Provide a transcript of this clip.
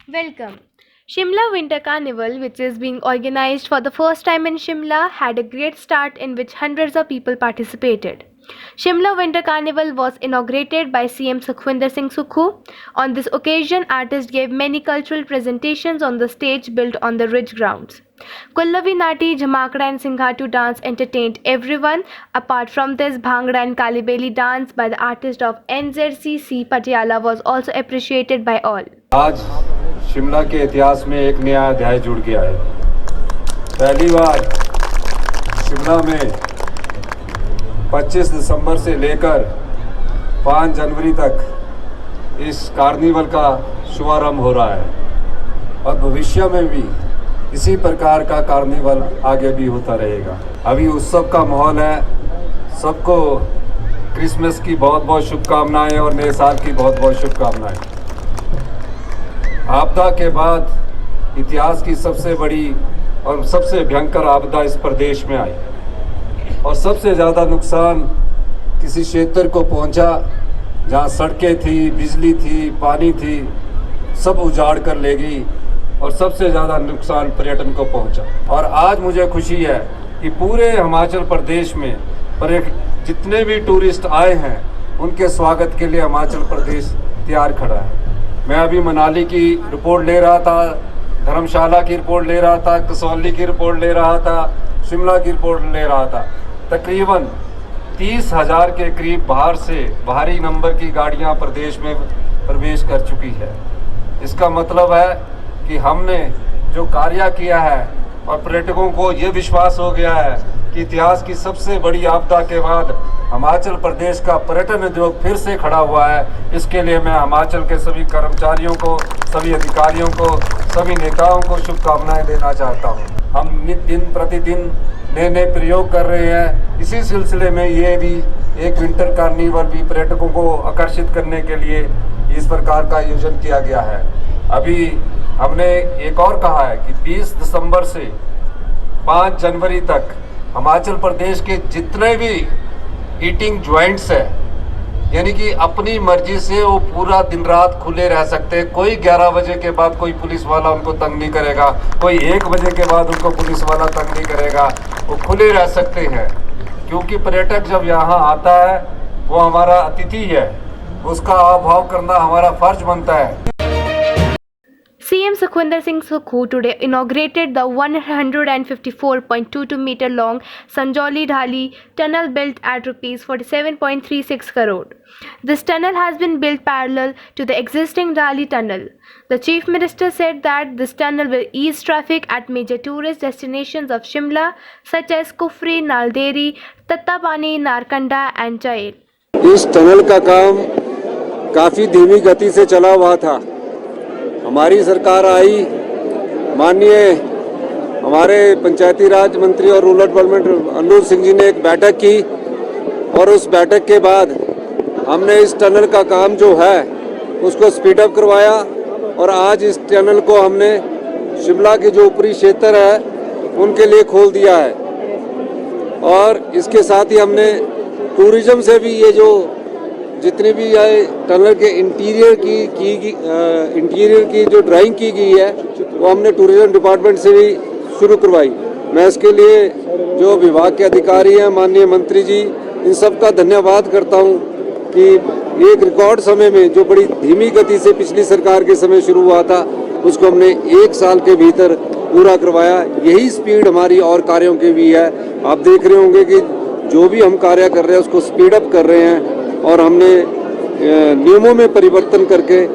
Welcome. Shimla Winter Carnival, which is being organized for the first time in Shimla, had a great start in which hundreds of people participated. Shimla Winter Carnival was inaugurated by CM Sukhwinder Singh Sukhu. On this occasion, artists gave many cultural presentations on the stage built on the rich grounds. Kullavi Nati, Jhamakda and Singhatu dance entertained everyone. Apart from this, Bhangra and Kalibeli dance by the artist of NZCC Patiala was also appreciated by all. आज शिमला के इतिहास में एक नया अध्याय जुड़ गया है। पहली बार शिमला में 25 दिसंबर से लेकर 5 जनवरी तक इस कार्निवल का शुभारंभ हो रहा है और भविष्य में भी इसी प्रकार का कार्निवल आगे भी होता रहेगा। अभी उत्सव का माहौल है। सबको क्रिसमस की बहुत बहुत शुभकामनाएं और नए साल की बहुत बहुत शुभकामनाएं। आपदा के बाद इतिहास की सबसे बड़ी और सबसे भयंकर आपदा इस प्रदेश में आई और सबसे ज़्यादा नुकसान किसी क्षेत्र को पहुंचा जहां सड़कें थी, बिजली थी, पानी थी, सब उजाड़ कर ले गई और सबसे ज़्यादा नुकसान पर्यटन को पहुंचा। और आज मुझे खुशी है कि पूरे हिमाचल प्रदेश में जितने भी टूरिस्ट आए हैं उनके स्वागत के लिए हिमाचल प्रदेश तैयार खड़ा है। मैं अभी मनाली की रिपोर्ट ले रहा था, धर्मशाला की रिपोर्ट ले रहा था, कसौली की रिपोर्ट ले रहा था, शिमला की रिपोर्ट ले रहा था। तकरीबन 30,000 के करीब बाहर से भारी नंबर की गाड़ियां प्रदेश में प्रवेश कर चुकी है। इसका मतलब है कि हमने जो कार्य किया है और पर्यटकों को ये विश्वास हो गया है कि इतिहास की सबसे बड़ी आपदा के बाद हिमाचल प्रदेश का पर्यटन उद्योग फिर से खड़ा हुआ है। इसके लिए मैं हिमाचल के सभी कर्मचारियों को, सभी अधिकारियों को, सभी नेताओं को शुभकामनाएं देना चाहता हूं। हम दिन प्रतिदिन नए नए प्रयोग कर रहे हैं। इसी सिलसिले में ये भी एक विंटर कार्निवल भी पर्यटकों को आकर्षित करने के लिए इस प्रकार का आयोजन किया गया है। अभी हमने एक और कहा है कि 20 दिसंबर से 5 जनवरी तक हिमाचल प्रदेश के जितने भी ईटिंग जॉइंट्स है, यानी कि अपनी मर्जी से वो पूरा दिन रात खुले रह सकते हैं। कोई 11 बजे के बाद कोई पुलिस वाला उनको तंग नहीं करेगा, कोई 1 बजे के बाद उनको पुलिस वाला तंग नहीं करेगा। वो खुले रह सकते हैं क्योंकि पर्यटक जब यहाँ आता है वो हमारा अतिथि है, उसका आभाव करना हमारा फर्ज बनता है। CM Sukhwinder Singh Sukhu today inaugurated the 154.22 meter long Sanjoli Dhali tunnel built at Rs 47.36 crore. This tunnel has been built parallel to the existing Dhali tunnel. The Chief Minister said that this tunnel will ease traffic at major tourist destinations of Shimla such as Kufri, Nalderi, Tattapani, Narkanda and Chail. इस tunnel का काम काफ़ी धीमी गति से चला हुआ था। हमारी सरकार आई, माननीय हमारे पंचायती राज मंत्री और रूरल डेवलपमेंट अनुज सिंह जी ने एक बैठक की और उस बैठक के बाद हमने इस टनल का काम जो है उसको स्पीड अप करवाया और आज इस टनल को हमने शिमला के जो ऊपरी क्षेत्र है उनके लिए खोल दिया है। और इसके साथ ही हमने टूरिज्म से भी ये जो जितनी भी टनल के इंटीरियर की जो ड्राइंग की गई है वो हमने टूरिज्म डिपार्टमेंट से भी शुरू करवाई। मैं इसके लिए जो विभाग के अधिकारी हैं, माननीय मंत्री जी, इन सब का धन्यवाद करता हूं कि एक रिकॉर्ड समय में जो बड़ी धीमी गति से पिछली सरकार के समय शुरू हुआ था उसको हमने 1 साल के भीतर पूरा करवाया। यही स्पीड हमारी और कार्यों की भी है। आप देख रहे होंगे कि जो भी हम कार्य कर रहे हैं उसको स्पीड अप कर रहे हैं और हमने नियमों में परिवर्तन करके